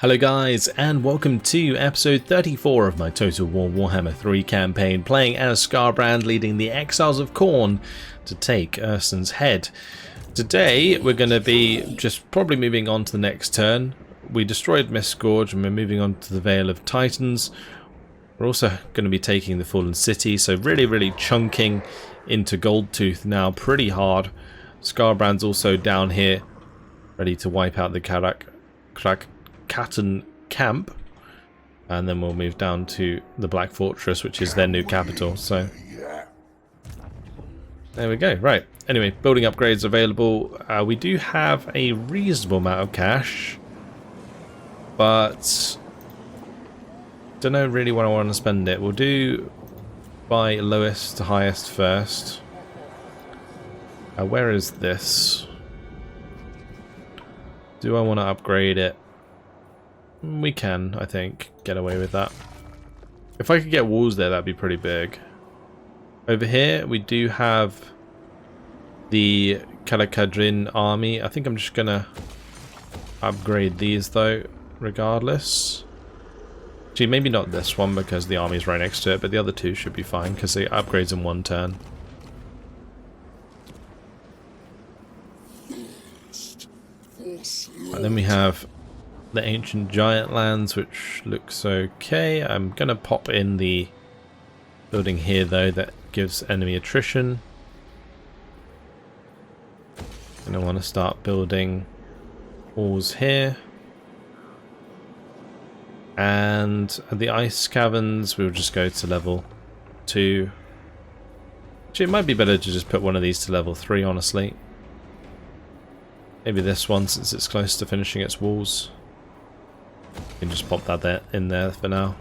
Hello guys, and welcome to episode 34 of my Total War Warhammer 3 campaign, playing as Skarbrand, leading the Exiles of Khorne to take Ursun's head. Today we're going to be just probably moving on to the next turn. We destroyed Mistgorge and we're moving on to the Vale of Titans. We're also going to be taking the Fallen City, so really chunking into Goldtooth now pretty hard. Skarbrand's also down here, ready to wipe out the Katan camp, and then we'll move down to the Black Fortress, which is their new capital. So there we go. Right, anyway, building upgrades available. We do have a reasonable amount of cash, but don't know really what I want to spend it. We'll do by lowest to highest first. Where is this? Do I want to upgrade it? We can, I think, get away with that. If I could get walls there, that'd be pretty big. Over here, we do have the Kalakadrin army. I think I'm just gonna upgrade these though, regardless. Actually, maybe not this one because the army's right next to it, but the other two should be fine because it upgrades in one turn. And then we have the Ancient Giant Lands, which looks okay. I'm gonna pop in the building here though that gives enemy attrition. And I want to start building walls here. And at the ice caverns we'll just go to level 2. Actually, it might be better to just put one of these to level 3, honestly. Maybe this one, since it's close to finishing its walls. You can just pop that there, in there for now.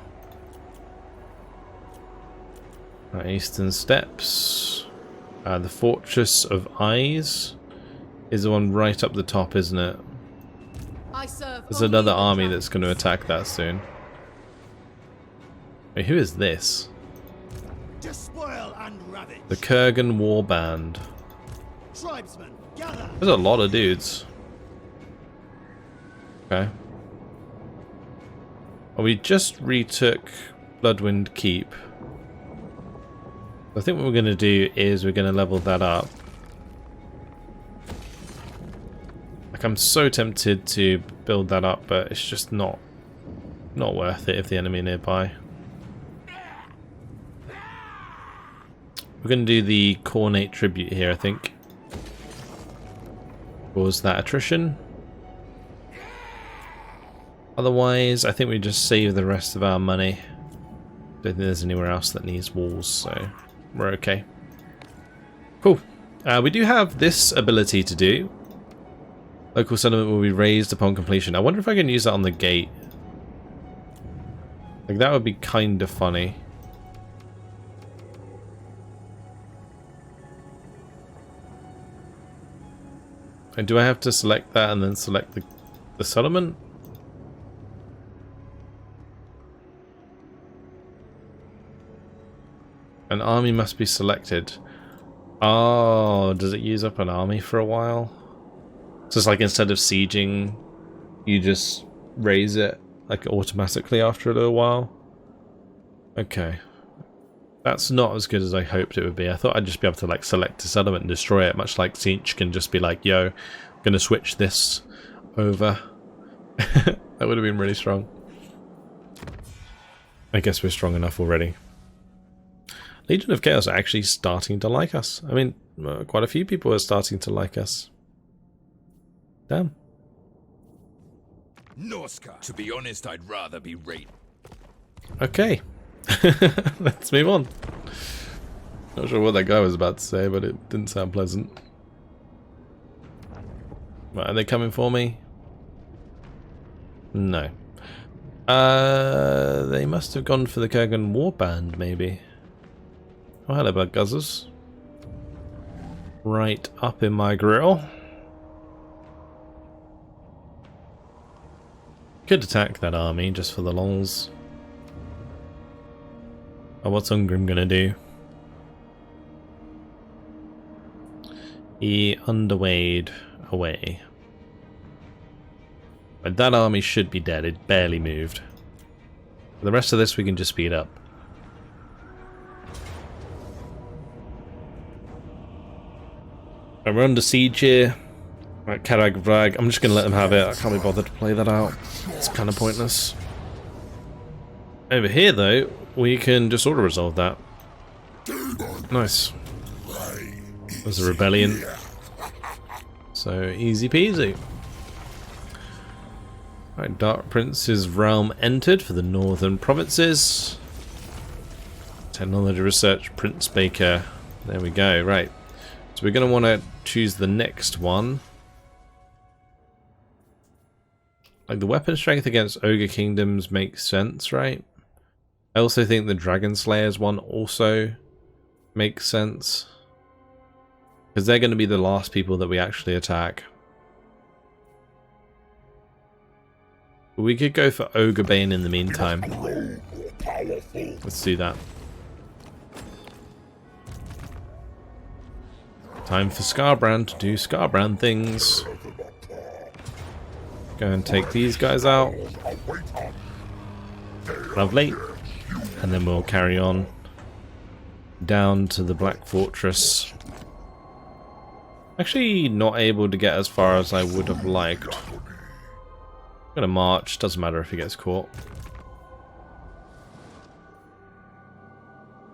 Right, Eastern Steppes. The Fortress of Eyes is the one right up the top, isn't it? There's another army that's going to attack that soon. Wait, who is this? The Kurgan Warband. There's a lot of dudes. Okay. Well, we just retook Bloodwind Keep. I think what we're going to do is we're going to level that up. Like, I'm so tempted to build that up, but it's just not worth it if the enemy nearby. We're going to do the Khornate Tribute here, I think. Cause that attrition. Otherwise, I think we just save the rest of our money. Don't think there's anywhere else that needs walls, so we're okay. Cool. We do have this ability to do. Local settlement will be raised upon completion. I wonder if I can use that on the gate. Like, that would be kind of funny. And do I have to select that and then select the settlement? An army must be selected. Oh, does it use up an army for a while? So it's like instead of sieging, you just raise it like automatically after a little while? Okay. That's not as good as I hoped it would be. I thought I'd just be able to like select a settlement and destroy it, much like Siege can just be like, yo, I'm gonna switch this over. That would have been really strong. I guess we're strong enough already. Legion of Chaos are actually starting to like us. I mean, quite a few people are starting to like us. Damn. Norska. To be honest, I'd rather be raped. Okay. Let's move on. Not sure what that guy was about to say, but it didn't sound pleasant. Right, are they coming for me? No. They must have gone for the Kurgan Warband, maybe. Oh, hello, bug guzzers. Right up in my grill. Could attack that army just for the lols. Oh, what's Ungrim gonna do? He underwayed away. But that army should be dead. It barely moved. For the rest of this we can just speed up. And we're under siege here. Right, Karag Vrag. I'm just going to let them have it. I can't be bothered to play that out. It's kind of pointless. Over here, though, we can just auto-resolve that. Nice. There's a rebellion. So, easy peasy. Right, Dark Prince's realm entered for the northern provinces. Technology Research, Prince Baker. There we go, right. So we're going to want to choose the next one. Like, the weapon strength against Ogre Kingdoms makes sense, right? I also think the Dragon Slayers one also makes sense. Because they're going to be the last people that we actually attack. But we could go for Ogre Bane in the meantime. Let's do that. Time for Skarbrand to do Skarbrand things. Go and take these guys out. Lovely. And then we'll carry on down to the Black Fortress. Actually not able to get as far as I would have liked. I'm gonna march, doesn't matter if he gets caught.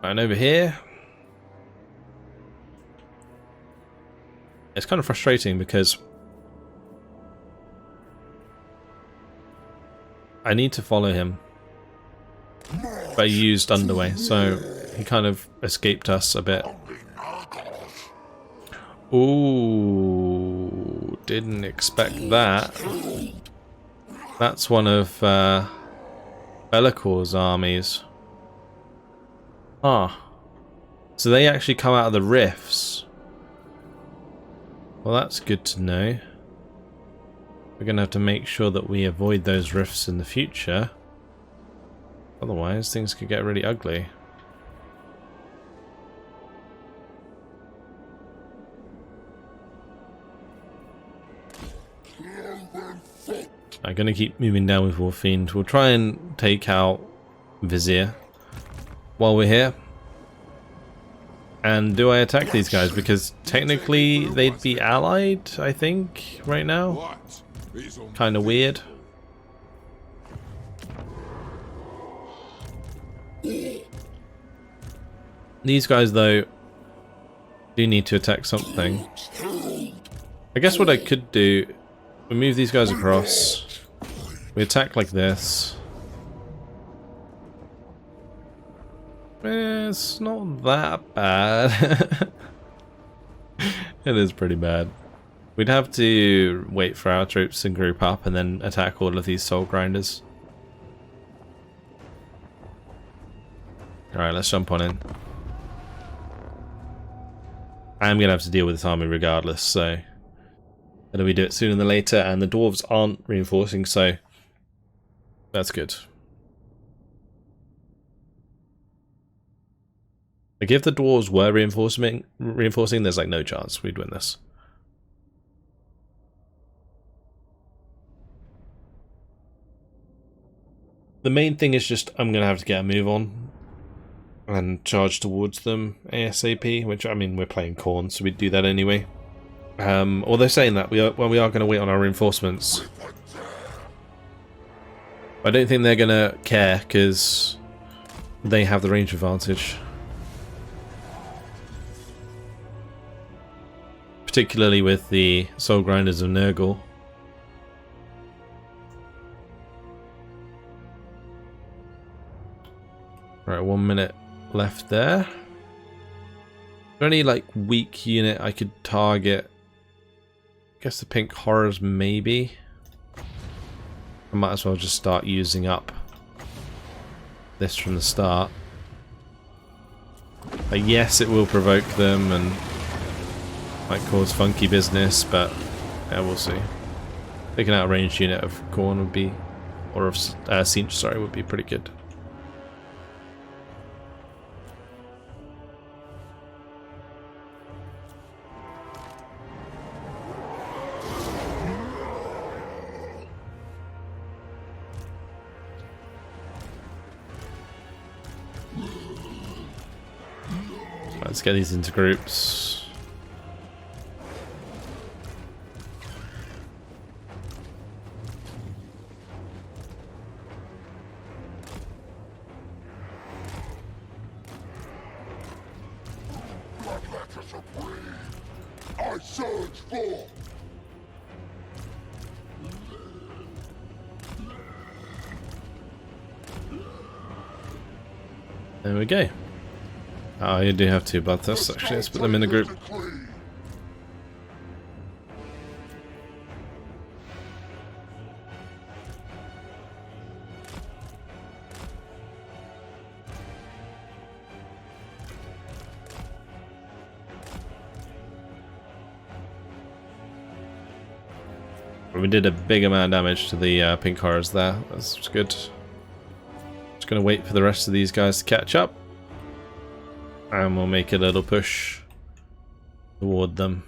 And over here, it's kind of frustrating because I need to follow him, but he used underway, so he kind of escaped us a bit. Ooh, didn't expect that. That's one of Bellacor's armies. Ah, so they actually come out of the rifts. Well, that's good to know. We're going to have to make sure that we avoid those rifts in the future. Otherwise, things could get really ugly. I'm going to keep moving down with Warfiend. We'll try and take out Vizier while we're here. And do I attack these guys? Because technically they'd be allied, I think, right now. Kind of weird. These guys, though, do need to attack something. I guess what I could do, we move these guys across. We attack like this. It's not that bad. It is pretty bad. We'd have to wait for our troops to group up and then attack all of these soul grinders. Alright, let's jump on in. I'm going to have to deal with this army regardless, so whether we do it sooner than later, and the dwarves aren't reinforcing, so that's good. Like, if the dwarves were reinforcing, there's like no chance we'd win this. The main thing is just I'm going to have to get a move on and charge towards them ASAP, which, I mean, we're playing Khorne, so we'd do that anyway. Although saying that, we are going to wait on our reinforcements. I don't think they're going to care, because they have the range advantage. Particularly with the Soul Grinders of Nurgle. Right, 1 minute left there. Is there any, like, weak unit I could target? I guess the Pink Horrors, maybe. I might as well just start using up this from the start. Yes, it will provoke them and might cause funky business, but yeah, we'll see. Taking out a ranged unit of Khorne would be, or of Siege, sorry, would be pretty good. Let's get these into groups. I search for. There we go. Oh, you do have two bloodthirsts actually. Let's put them in a group. We did a big amount of damage to the pink horrors there. That's good. Just gonna wait for the rest of these guys to catch up, and we'll make a little push toward them.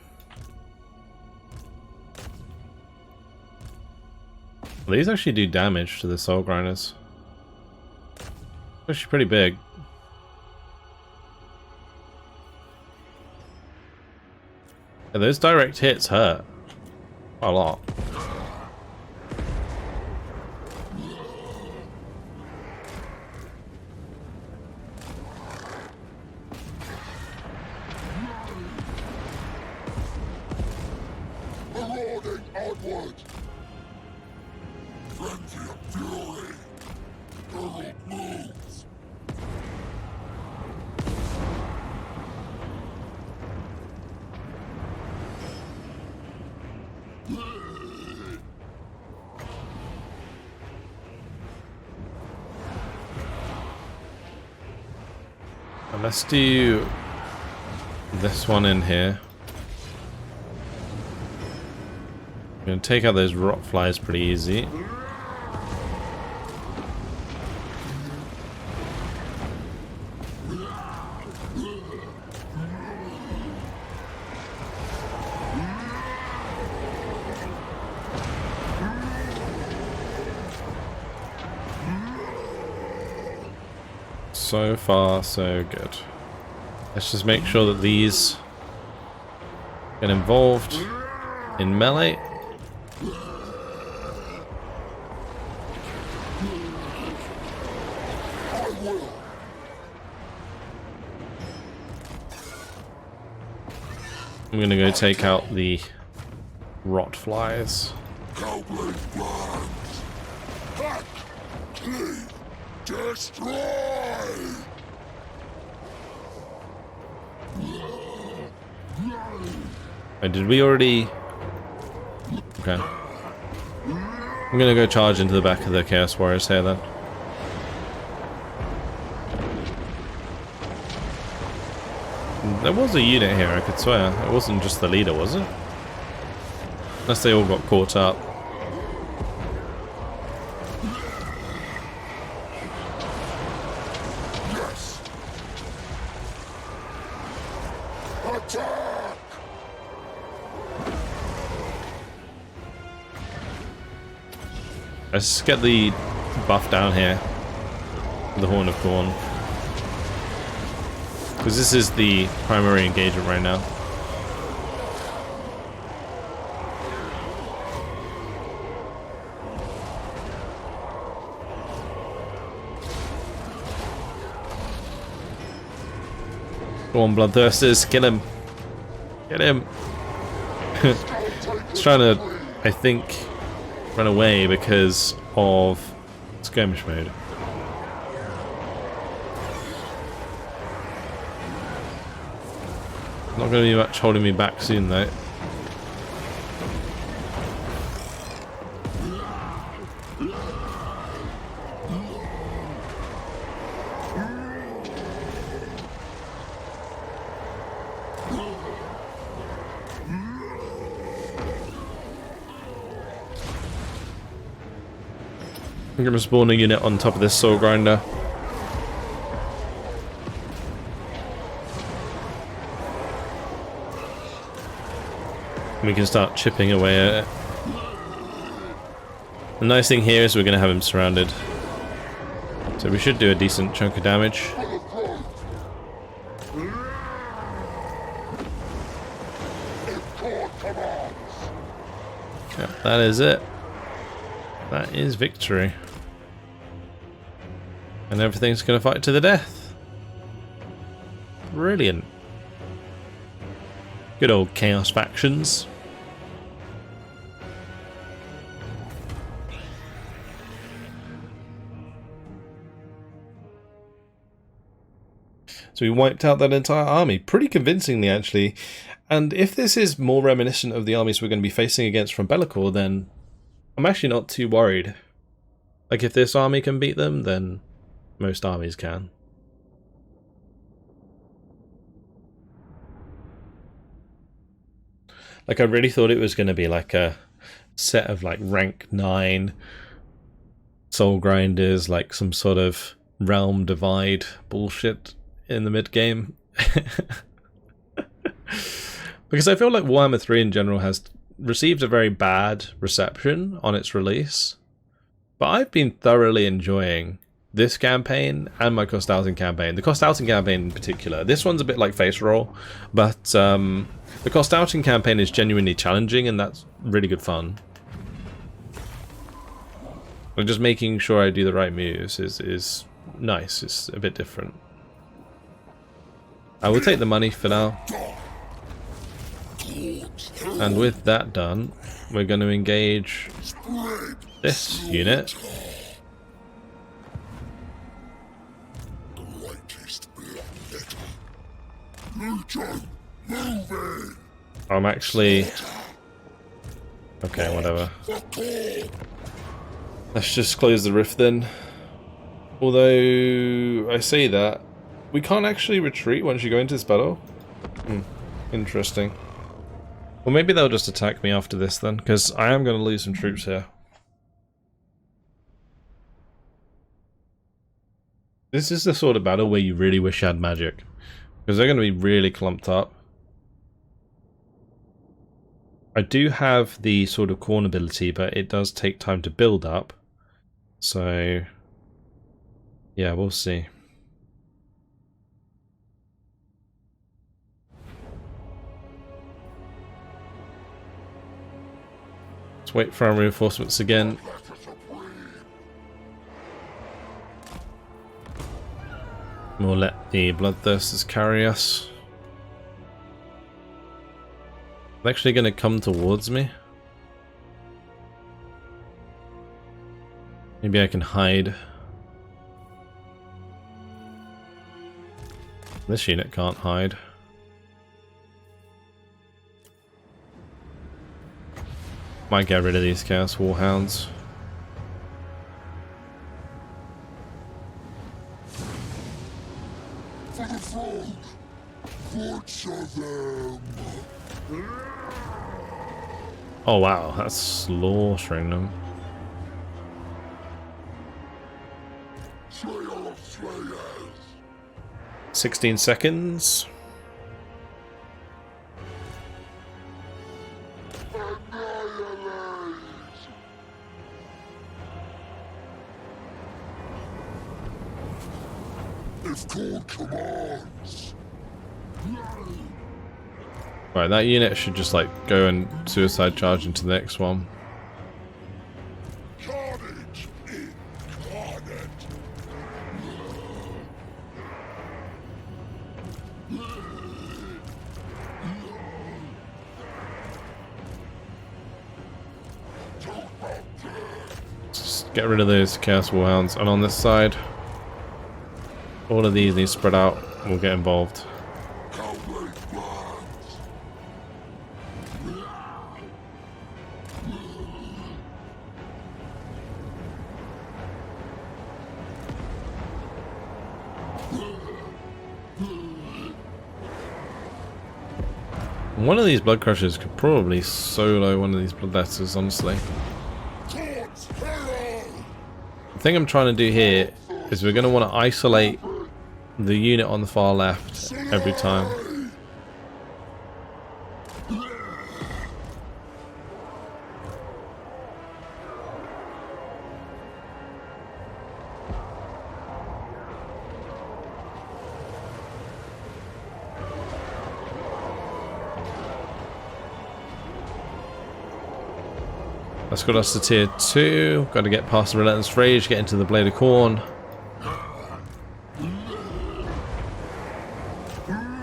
Well, these actually do damage to the soul grinders. Actually pretty big. Yeah, those direct hits hurt a lot. Marauding outward. Frenzy of fury. Hurled moves. And let's do this one in here. I'm gonna take out those rot flies pretty easy. So far, so good. Let's just make sure that these get involved in melee. I'm gonna go take out the rot flies. Cowblade plans. Hack. Cleave. Destroy. Oh, did we already? Okay. I'm gonna go charge into the back of the Chaos Warriors here then. There was a unit here, I could swear. It wasn't just the leader, was it? Unless they all got caught up. Yes. Attack. Let's get the buff down here. The Horn of Khorne. Because this is the primary engagement right now. Go on, Bloodthirsters, kill him. Get him. He's trying to, I think, run away because of skirmish mode. Not going to be much holding me back soon, though. I'm going to spawn a unit on top of this soul grinder. We can start chipping away at it. The nice thing here is we're going to have him surrounded. So we should do a decent chunk of damage. that is it. That is victory. And everything's going to fight to the death. Brilliant. Good old Chaos factions. So we wiped out that entire army, pretty convincingly actually. And if this is more reminiscent of the armies we're going to be facing against from Be'lakor, then I'm actually not too worried. Like, if this army can beat them, then most armies can. Like, I really thought it was going to be like a set of like rank 9 soul grinders, like some sort of realm divide bullshit in the mid game. Because I feel like Warhammer 3 in general has received a very bad reception on its release, but I've been thoroughly enjoying this campaign and my Kostalton campaign. The Kostalton campaign in particular. This one's a bit like Face Roll, but the Kostalton campaign is genuinely challenging, and that's really good fun. But just making sure I do the right moves is nice. It's a bit different. I will take the money for now. And with that done, we're going to engage this unit. I'm actually... Okay, whatever. Let's just close the rift then. Although, I say that, we can't actually retreat once you go into this battle. Interesting. Well, maybe they'll just attack me after this then, because I am going to lose some troops here. This is the sort of battle where you really wish you had magic, because they're going to be really clumped up. I do have the sort of Khorne ability, but it does take time to build up. So, yeah, we'll see. Let's wait for our reinforcements again. We'll let the Bloodthirsters carry us. They're actually going to come towards me. Maybe I can hide. This unit can't hide. Might get rid of these Chaos Warhounds. Oh wow, that's slaughtering them. 16 seconds. If Khorne commands. Right, that unit should just like go and suicide charge into the next one. Carnage incarnate. Just get rid of those Chaos Warhounds, and on this side, all of these need to spread out. We'll get involved. One of these Blood Crushers could probably solo one of these Bloodletters, honestly. The thing I'm trying to do here is we're going to want to isolate the unit on the far left every time. That's got us to tier 2. Got to get past the Relentless Rage, get into the Blade of Khorne.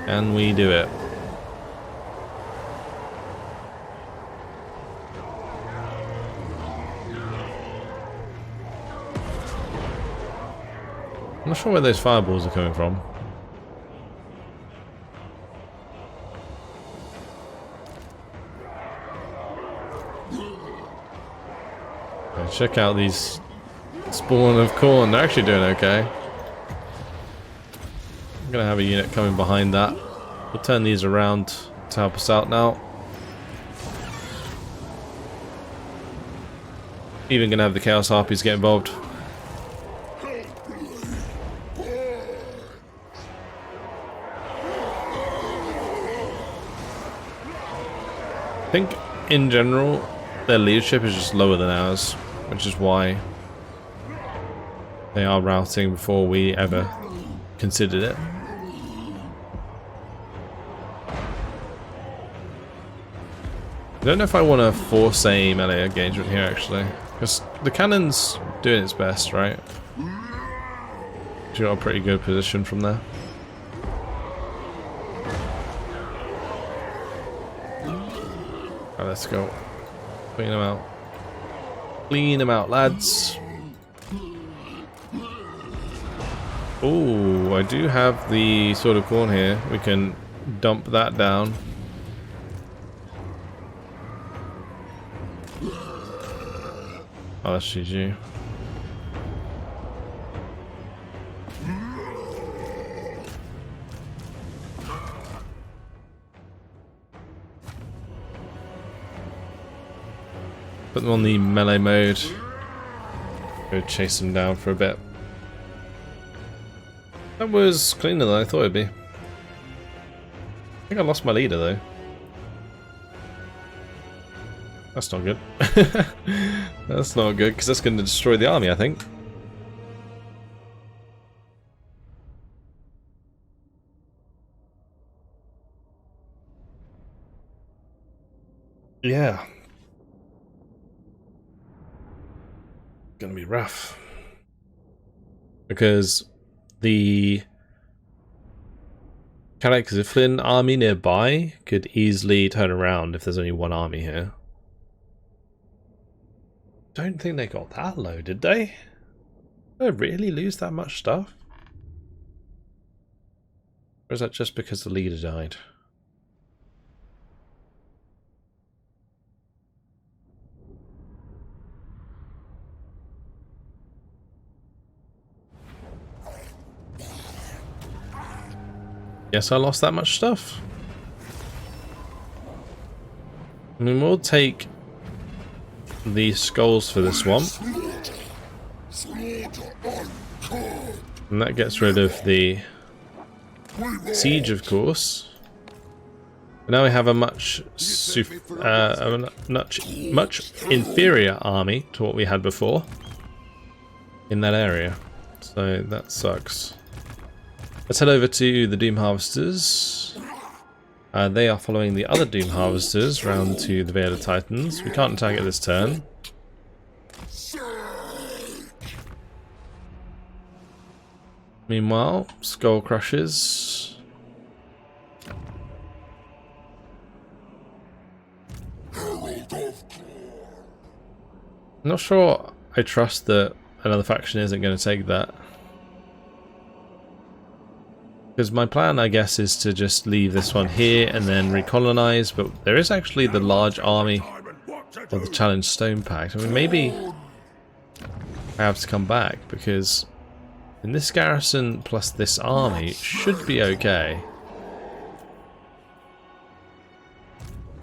And we do it. I'm not sure where those fireballs are coming from. Okay, check out these spawn of Khorne. They're actually doing okay. I'm gonna have a unit coming behind that. We'll turn these around to help us out now. Even gonna have the Chaos Harpies get involved. I think in general their leadership is just lower than ours, which is why they are routing before we ever considered it. I don't know if I want to force a melee engagement here actually, because the cannon's doing its best, right? She got a pretty good position from there. Right, let's go. Clean them out. Clean them out, lads. Oh, I do have the Sword of Khorne here. We can dump that down. Oh, that's GG. Put them on the melee mode. Go chase them down for a bit. That was cleaner than I thought it'd be. I think I lost my leader though. That's not good. That's not good because that's going to destroy the army, I think. Yeah. Gonna be rough. Because the Flynn army nearby could easily turn around if there's only one army here. Don't think they got that low, did they? Did they really lose that much stuff? Or is that just because the leader died? Yes, I lost that much stuff. I mean, we'll take the skulls for this one. And that gets rid of the siege, of course. But now we have a much inferior army to what we had before in that area. So that sucks. Let's head over to the Doom Harvesters. They are following the other Doom Harvesters round to the Veil of Titans. We can't attack it this turn. Meanwhile, Skull Crushers. I'm not sure I trust that another faction isn't going to take that. Because my plan, I guess, is to just leave this one here and then recolonize, but there is actually the large army of the Challenge Stone Pact. I mean, maybe I have to come back, because in this garrison plus this army, it should be okay.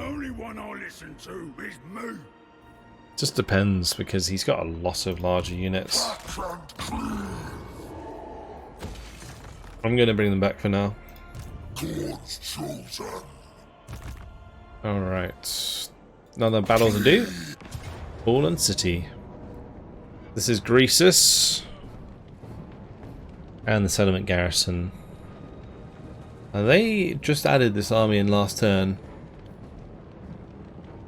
Only one I listen to is me. Just depends, because he's got a lot of larger units. I'm going to bring them back for now. Alright. Another battle to do. Fallen City. This is Greasus. And the settlement garrison. They just added this army in last turn.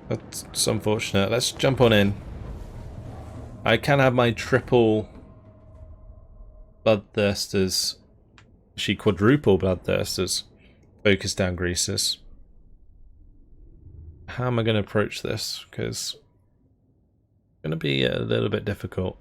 That's unfortunate. Let's jump on in. I can have my triple bloodthirsters, actually quadruple bloodthirsters, focus down greasers. How am I going to approach this? Because it's going to be a little bit difficult.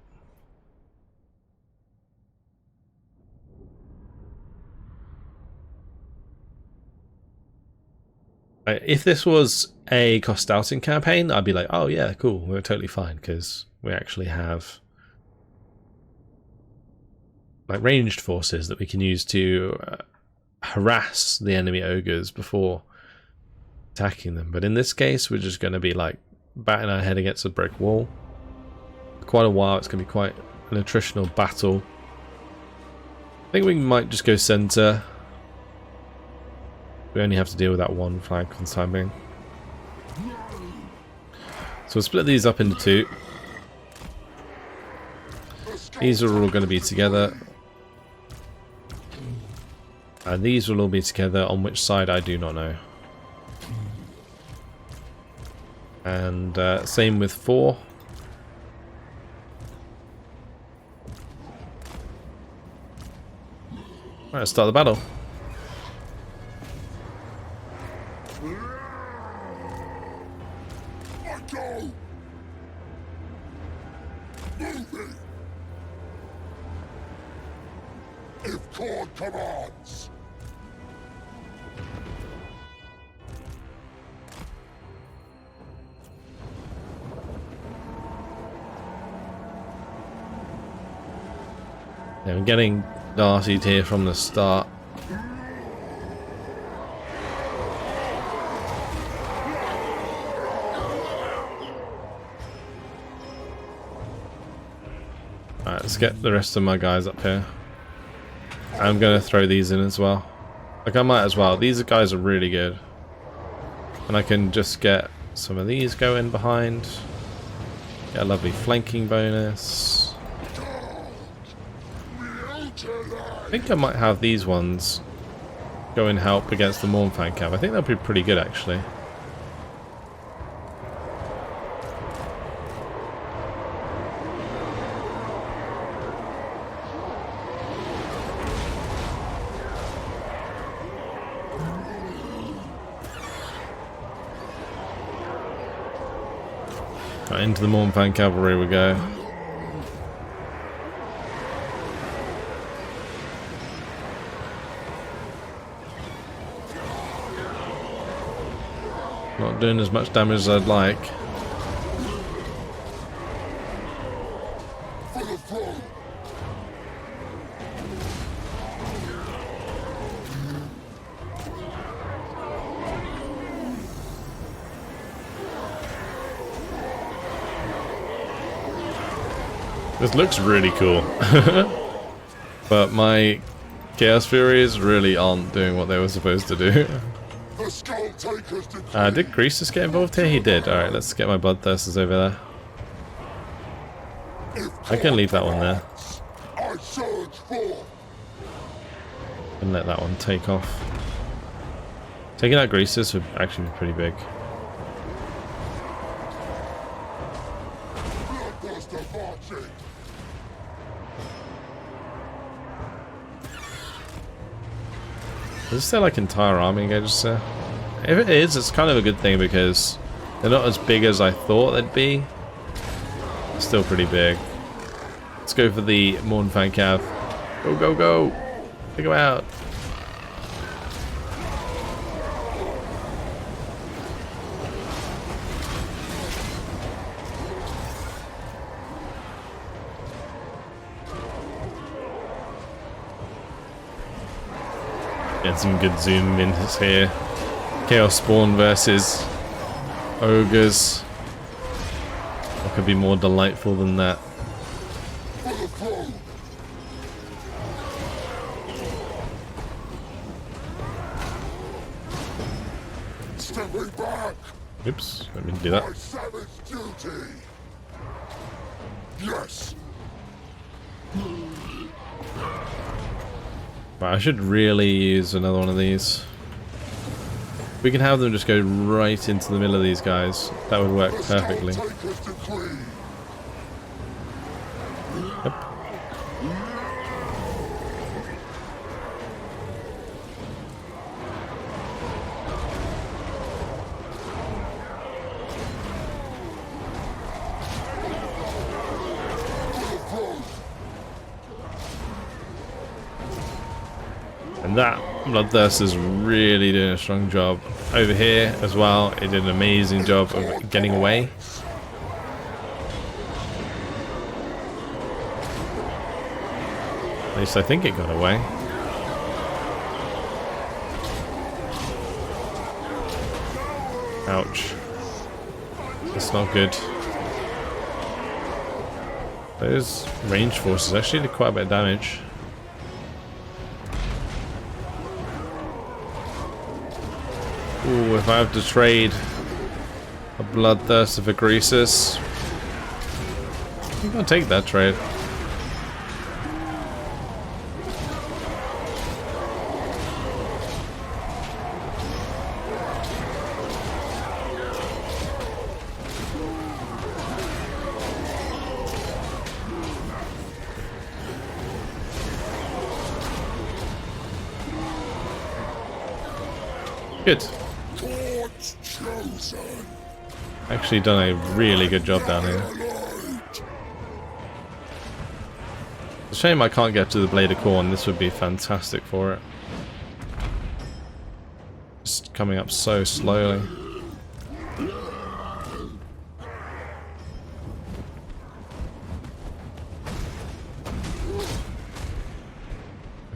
If this was a Kostaltin campaign, I'd be like, oh yeah, cool, we're totally fine, because we actually have like ranged forces that we can use to harass the enemy ogres before attacking them. But in this case, we're just going to be like batting our head against a brick wall for quite a while. It's going to be quite an attritional battle. I think we might just go center. We only have to deal with that one flank for the time being. So we'll split these up into two. These are all going to be together. And these will all be together. On which side, I do not know. And same with 4. Right, let's start the battle. If Khorne commands. Yeah, I'm getting Darcy'd here from the start. Alright, let's get the rest of my guys up here. I'm going to throw these in as well. Like, I might as well. These guys are really good. And I can just get some of these going behind. Get a lovely flanking bonus. I think I might have these ones go and help against the Mournfang camp. I think that'll be pretty good, actually. Right, into the Mournfang cavalry we go. Not doing as much damage as I'd like. This looks really cool. But my Chaos Furies really aren't doing what they were supposed to do. Did Greasus get involved here? He did. Alright, let's get my Bloodthirsters over there. I can leave that one there. And let that one take off. Taking out Greasus would actually be pretty big. Is there like entire army engages there? If it is, it's kind of a good thing because they're not as big as I thought they'd be. Still pretty big. Let's go for the Mournfang Cav. Go, go, go! Take him out! Get some good zoom in here. Chaos Spawn versus Ogres. What could be more delightful than that? Oops, let me do that. Yes. Right, I should really use another one of these. We can have them just go right into the middle of these guys. That would work perfectly. Yep. And that Bloodthirst is really doing a strong job. Over here as well, it did an amazing job of getting away. At least I think it got away. Ouch. That's not good. Those range forces actually did quite a bit of damage. Ooh, if I have to trade a Bloodthirster for Greasus, I'm gonna take that trade. Good. Actually done a really good job down here. It's a shame I can't get to the Blade of Khorne. This would be fantastic for it. Just coming up so slowly.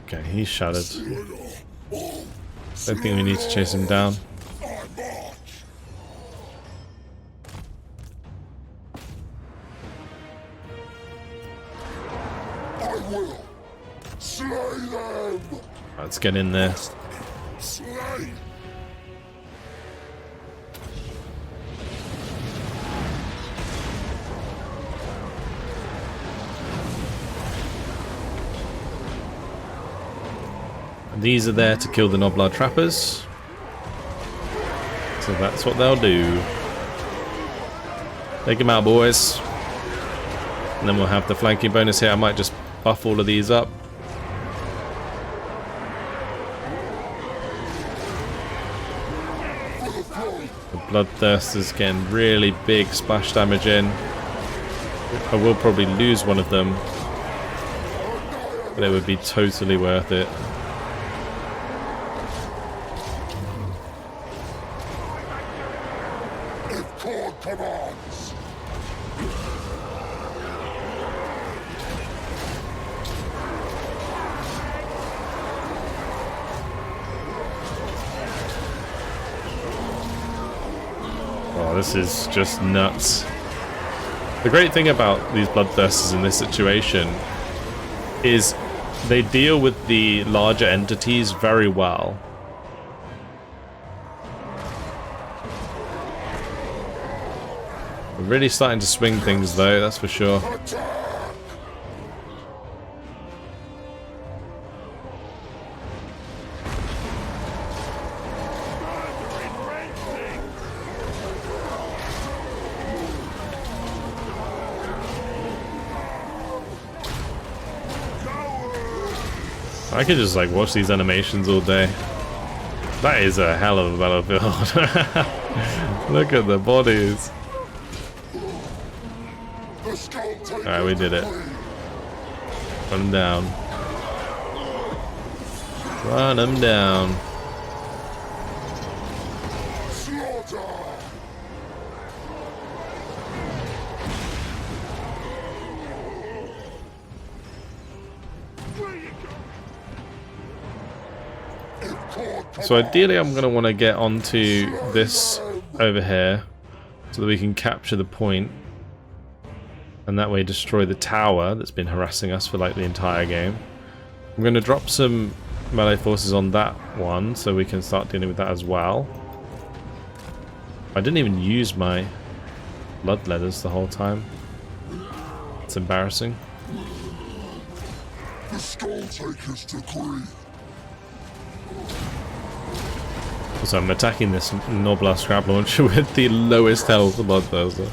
Okay, he's shattered. Don't think we need to chase him down. Let's get in there. And these are there to kill the Noblar trappers. So that's what they'll do. Take them out, boys. And then we'll have the flanking bonus here. I might just buff all of these up. Bloodthirster's getting really big splash damage in. I will probably lose one of them, but it would be totally worth it. Oh, this is just nuts. The great thing about these Bloodthirsters in this situation is they deal with the larger entities very well. We're really starting to swing things though, that's for sure. I could just like watch these animations all day. That is a hell of a battlefield. Look at the bodies. Alright, we did it. Run him down. Run him down. So ideally I'm going to want to get onto this over here so that we can capture the point and that way destroy the tower that's been harassing us for like the entire game. I'm going to drop some melee forces on that one so we can start dealing with that as well. I didn't even use my blood letters the whole time. It's embarrassing. The Skulltaker's decree. So I'm attacking this Noblar Scrap Launcher with the lowest health Bloodthirster.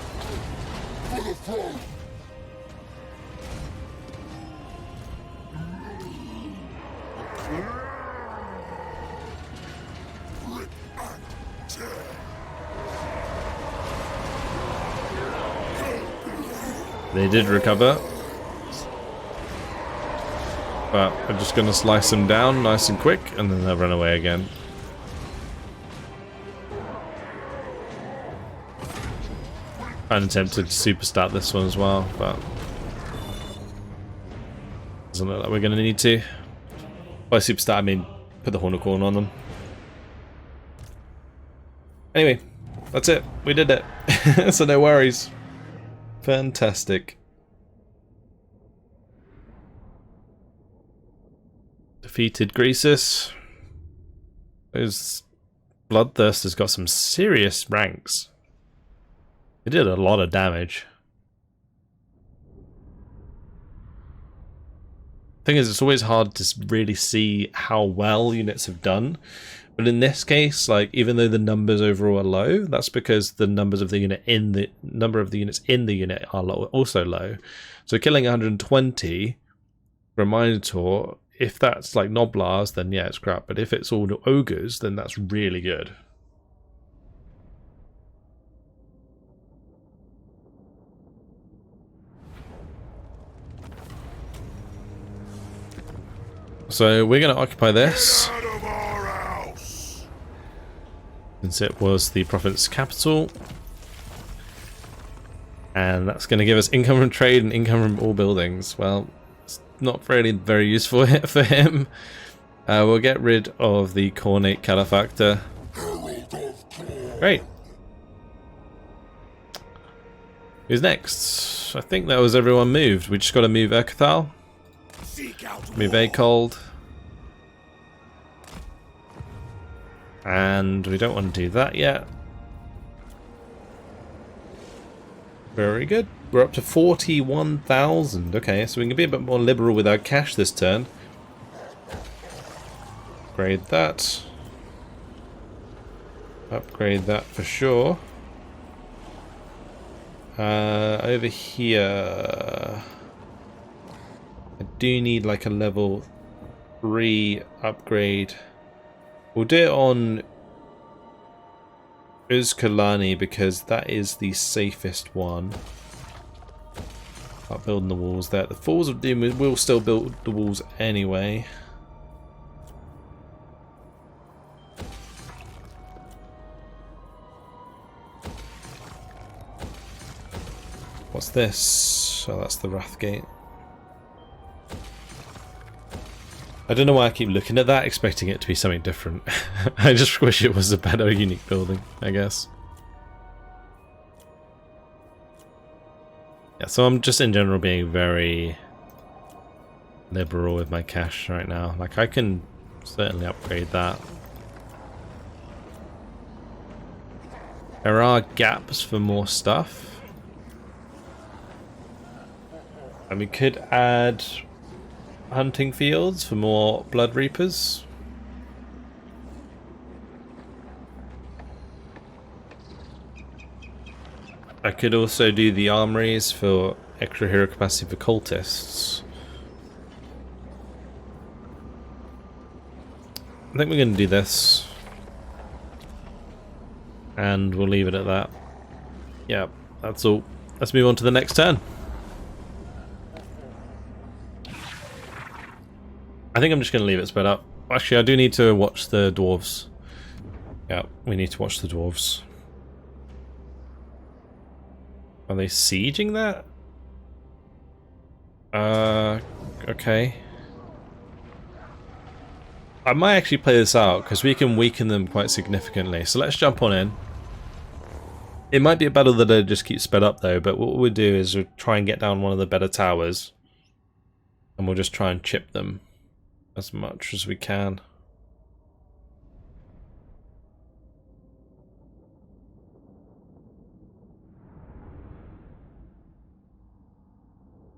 They did recover. But I'm just going to slice them down nice and quick, and then they'll run away again. I'm tempted to super stat this one as well, but doesn't look like we're going to need to. By super stat, I mean put the Horn of Khorne on them. Anyway, that's it. We did it. So no worries. Fantastic. Defeated Greasus. Those Bloodthirsters got some serious ranks. They did a lot of damage. Thing is, it's always hard to really see how well units have done. But in this case, like, even though the numbers overall are low, that's because the numbers of the unit in the number of the units in the unit are low, also low. So killing 120 for a Minotaur, if that's like Noblars, then yeah, it's crap. But if it's all ogres, then that's really good. So we're going to occupy this, since it was the province capital, and that's going to give us income from trade and income from all buildings. Well, it's not really very useful for him. We'll get rid of the Khornate Calefactor. Great. Who's next? I think that was everyone moved. We just got to move Urcathal. Move Acold. And we don't want to do that yet. Very good. We're up to 41,000. Okay, so we can be a bit more liberal with our cash this turn. Upgrade that. Upgrade that for sure. Over here, I do need like a level 3 upgrade. We'll do it on Uzkalani because that is the safest one. Start building the walls there. The Falls of Doom will still build the walls anyway. What's this? Oh, that's the Wrathgate. I don't know why I keep looking at that, expecting it to be something different. I just wish it was a better, unique building, I guess. Yeah, so I'm just in general being very liberal with my cash right now. Like, I can certainly upgrade that. There are gaps for more stuff. And we could add hunting fields for more Blood Reapers. I could also do the armories for extra hero capacity for cultists. I think we're going to do this. And we'll leave it at that. Yeah, that's all. Let's move on to the next turn. I think I'm just going to leave it spread up. Actually, I do need to watch the dwarves. Yeah, we need to watch the dwarves. Are they sieging that? Okay. I might actually play this out because we can weaken them quite significantly. So let's jump on in. It might be a battle that I just keep sped up though, but what we'll do is we'll try and get down one of the better towers. And we'll just try and chip them as much as we can.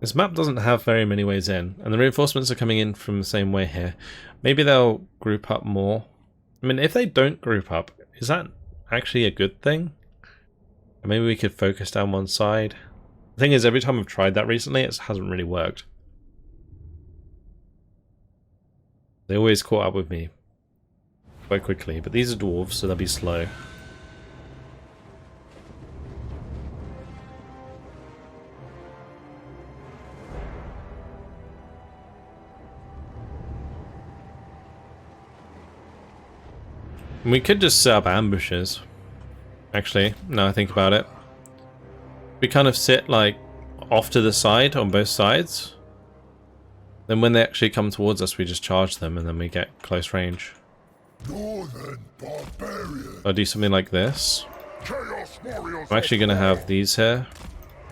This map doesn't have very many ways in, and the reinforcements are coming in from the same way here. Maybe they'll group up more. I mean, if they don't group up, is that actually a good thing? Or maybe we could focus down one side. The thing is, every time I've tried that recently, it hasn't really worked. They always caught up with me quite quickly, but these are dwarves, so they'll be slow. We could just set up ambushes. Actually, now I think about it. We kind of sit like off to the side on both sides. Then when they actually come towards us, we just charge them and then we get close range. Northern barbarian. I'll do something like this. Chaos warriors. I'm actually going to have these here.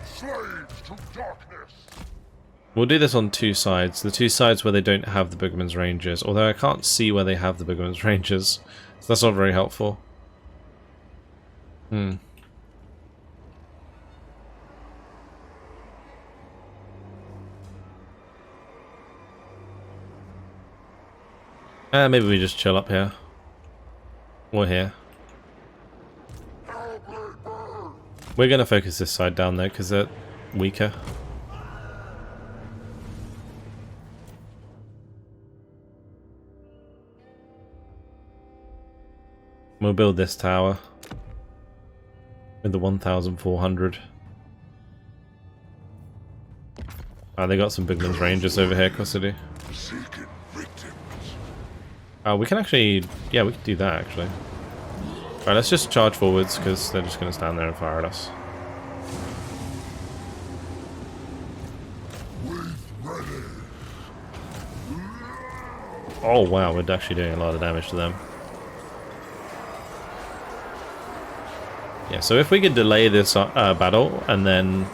Slaves to darkness. We'll do this on two sides. The two sides where they don't have the Boogeyman's Rangers. Although I can't see where they have the Boogeyman's Rangers. So that's not very helpful. Maybe we just chill up here. Or here. We're going to focus this side down there because they're weaker. We'll build this tower with the 1,400. Ah, they got some Boogeyman's Rangers over here, of course they do. We can actually... yeah, we can do that, actually. Alright, let's just charge forwards, because they're just going to stand there and fire at us. Oh, wow, we're actually doing a lot of damage to them. Yeah, so if we could delay this battle, and then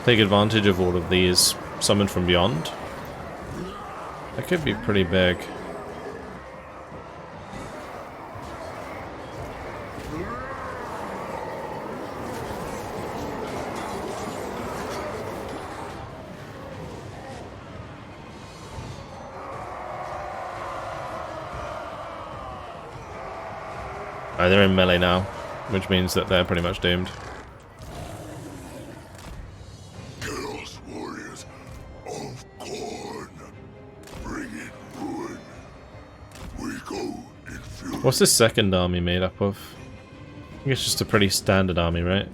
take advantage of all of these summoned from beyond, that could be pretty big. They're in melee now, which means that they're pretty much doomed. Chaos warriors of Khorne, bring in ruin. We go in fury. What's this second army made up of? I think it's just a pretty standard army, right?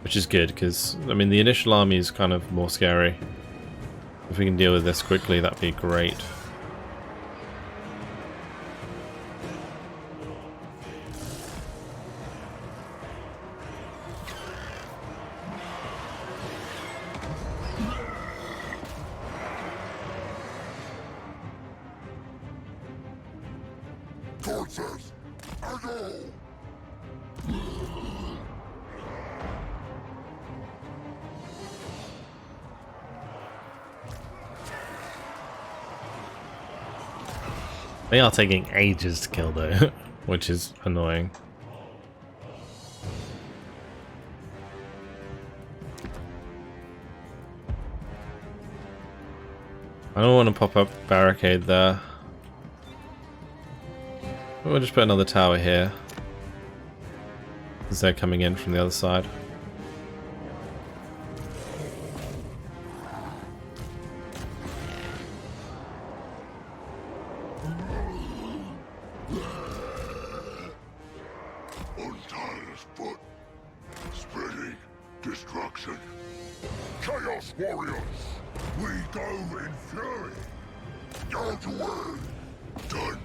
Which is good, because, I mean, the initial army is kind of more scary. If we can deal with this quickly, that'd be great. Torches, I go. They are taking ages to kill though, which is annoying. I don't want to pop up barricade there. We'll just put another tower here, because they're coming in from the other side. On tireless foot, spreading destruction. Chaos warriors, we go in fury. Out away. Done.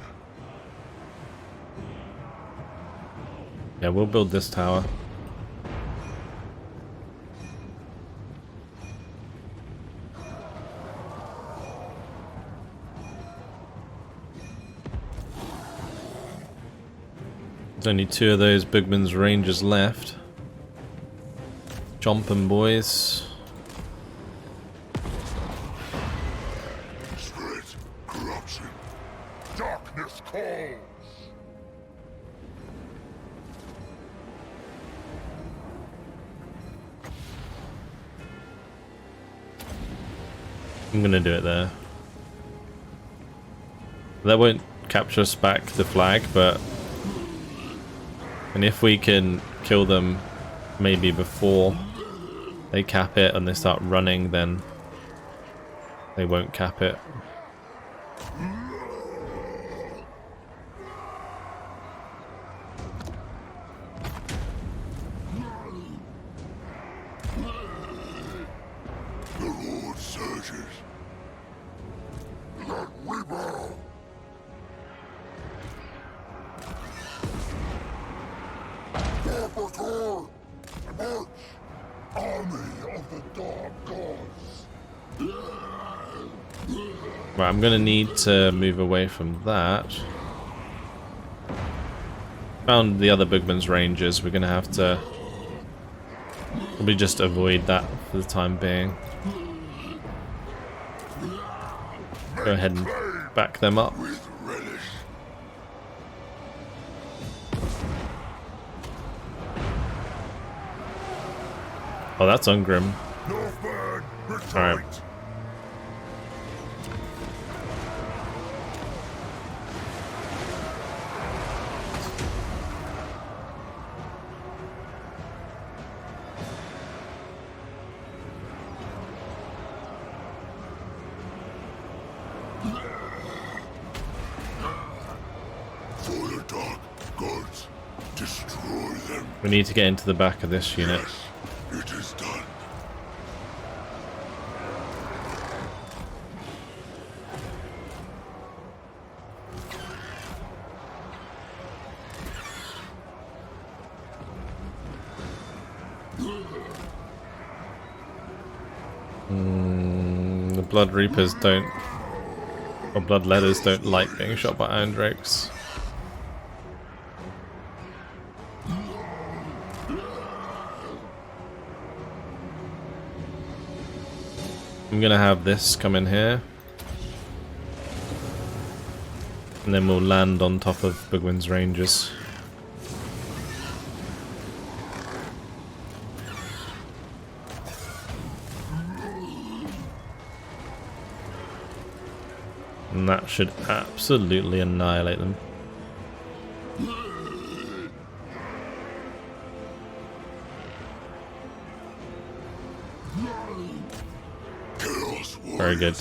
Yeah, we'll build this tower. There's only two of those Boogeyman's Rangers left. Jump 'em, boys. Spirit corruption. Darkness calls. I'm gonna do it there. That won't capture us back the flag, but... and if we can kill them maybe before they cap it and they start running, then they won't cap it. The Lord surges. Let we bow. March! Army of the Dark Gods! Right, I'm gonna need to move away from that. Found the other Bugman's Rangers. We're gonna have to probably just avoid that for the time being. Go ahead and back them up. Oh, that's Ungrim. Alright. For the Dark Gods, destroy them. We need to get into the back of this unit. Yes, it is done. The Blood Reapers don't, or Blood Letters don't like being shot by Iron Drakes. I'm gonna have this come in here, and then we'll land on top of Bugman's Rangers. And that should absolutely annihilate them. Very good.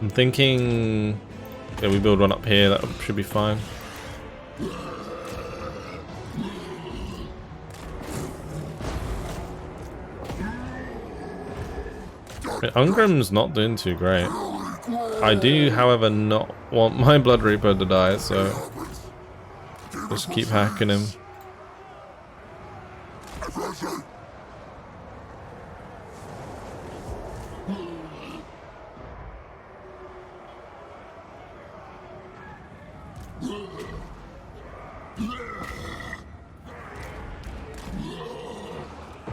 I'm thinking, yeah, we build one up here, that should be fine. Ungrim's not doing too great. I do, however, not want my Blood Reaper to die, so just keep hacking him.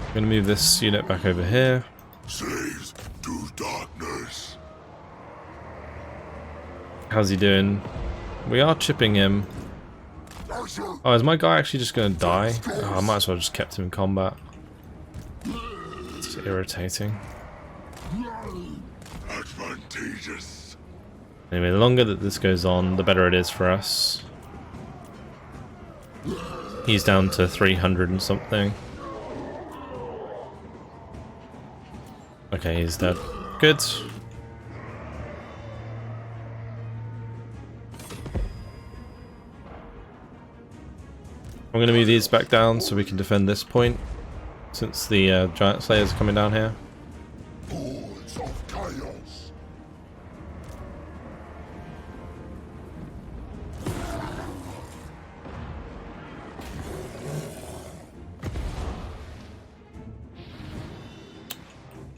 I'm gonna move this unit back over here. Slaves to darkness. How's he doing? We are chipping him. Oh, is my guy actually just gonna die? Oh, I might as well just kept him in combat. It's irritating. Advantageous. Anyway, the longer that this goes on, the better it is for us. He's down to 300 and something. Okay, he's dead. Good. I'm going to move these back down so we can defend this point, since the giant slayers are coming down here. Hordes of chaos.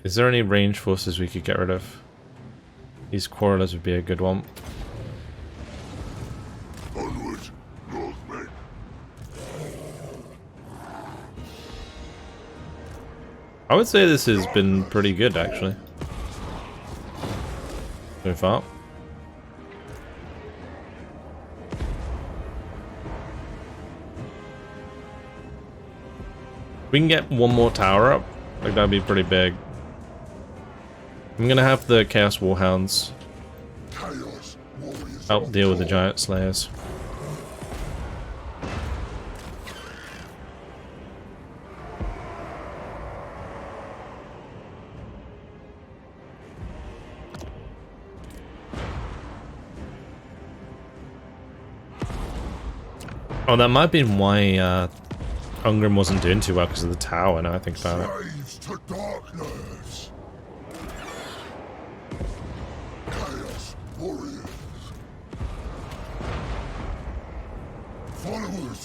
Is there any range forces we could get rid of? These quarrelers would be a good one. Onward, Northmen. I would say this has been pretty good, actually, so far. We can get one more tower up, like that'd be pretty big. I'm gonna have the Chaos Warhounds help deal with the Giant Slayers. Oh, that might have been why Ungrim wasn't doing too well, because of the tower, now I think about it. Slaves to darkness.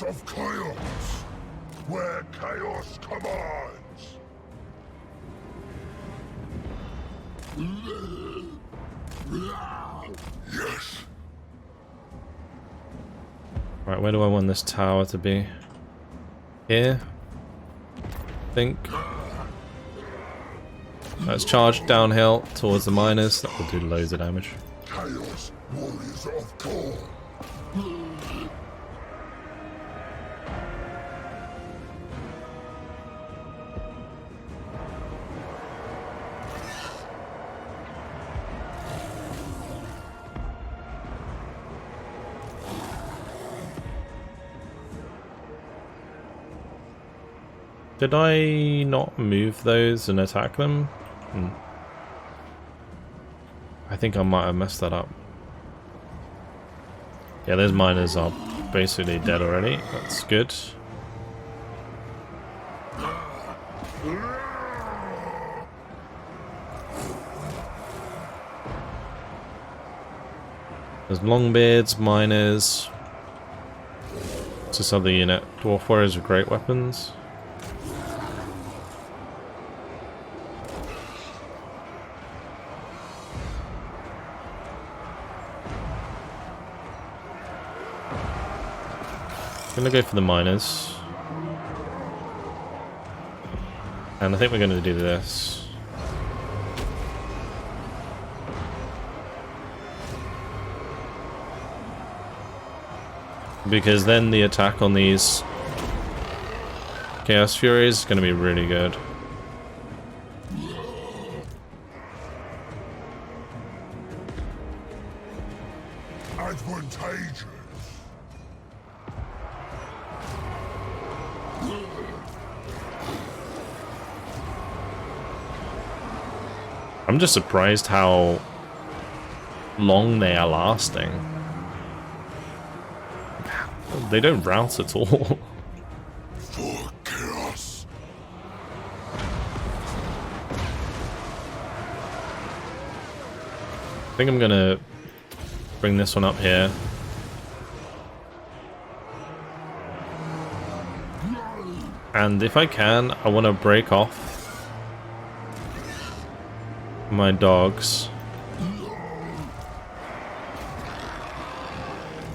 Exiles of Khorne, where chaos commands. Yes. Right, where do I want this tower to be? Here? I think. Let's charge downhill towards the miners. That will do loads of damage. Chaos warriors of Khorne. Did I not move those and attack them? I think I might have messed that up. Yeah, those miners are basically dead already. That's good. There's longbeards, miners. It's this other unit. Dwarf warriors with great weapons. I'm gonna go for the miners. And I think we're gonna do this. Because then the attack on these Chaos Furies is gonna be really good. Advantageous. I'm just surprised how long they are lasting. They don't rout at all. For chaos. I think I'm gonna bring this one up here. And if I can, I want to break off my dogs.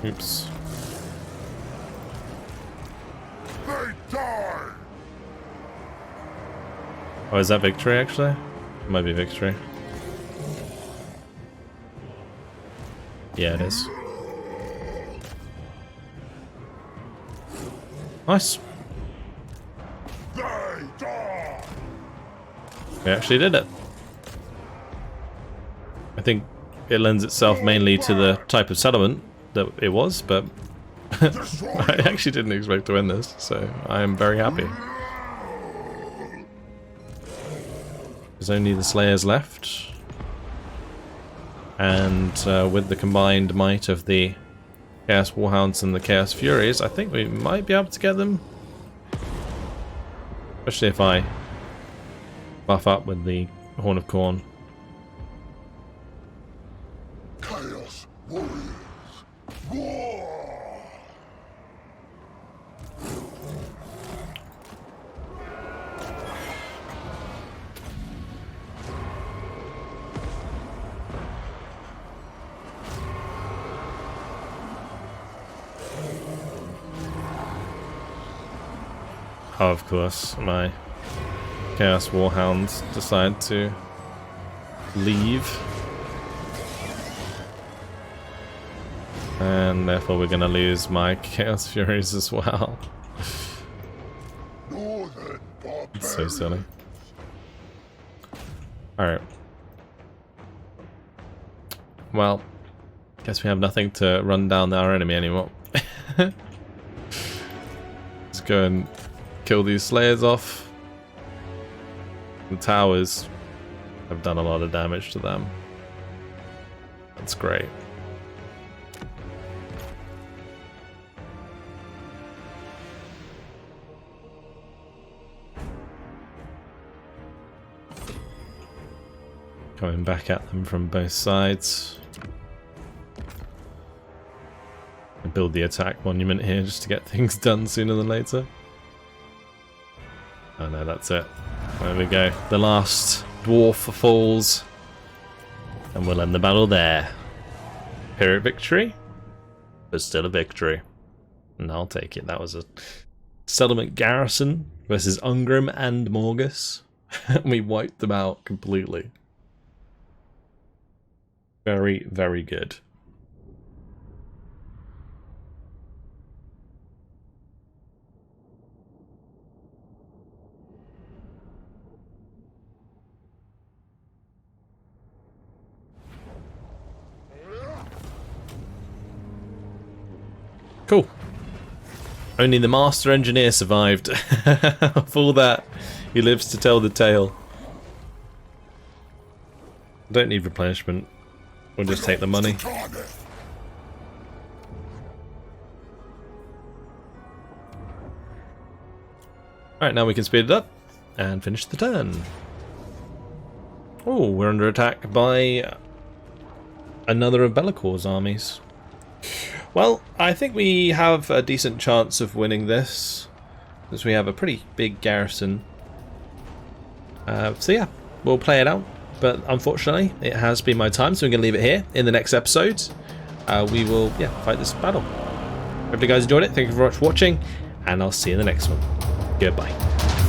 Oops. They die. Oh, is that victory actually? It might be victory. Yeah, it is. Nice. They die. We actually did it. I think it lends itself mainly to the type of settlement that it was, but I actually didn't expect to win this, so I am very happy. There's only the Slayers left. And with the combined might of the Chaos Warhounds and the Chaos Furies, I think we might be able to get them. Especially if I buff up with the Horn of Khorne. Chaos warriors. War. Oh, of course, my Chaos Warhounds decide to leave. And therefore we're gonna lose my Chaos Furies as well. Northern It's so silly. Alright. Well, guess we have nothing to run down our enemy anymore. Let's go and kill these Slayers off. The towers have done a lot of damage to them. That's great. Coming back at them from both sides. build the attack monument here just to get things done sooner than later. Oh no, that's it. There we go. The last dwarf falls. And we'll end the battle there. Pyrrhic victory, but still a victory. And I'll take it. That was a settlement garrison versus Ungrim and Morgus. We wiped them out completely. Very, very good. Cool. Only the master engineer survived. For all that, he lives to tell the tale. Don't need replenishment. We'll just take the money. Alright, now we can speed it up and finish the turn. Oh, we're under attack by another of Bellacor's armies. Well, I think we have a decent chance of winning this, because we have a pretty big garrison. So yeah, we'll play it out. But unfortunately, it has been my time, so we're going to leave it here. In the next episode, we will fight this battle. Hope you guys enjoyed it. Thank you very much for watching, and I'll see you in the next one. Goodbye.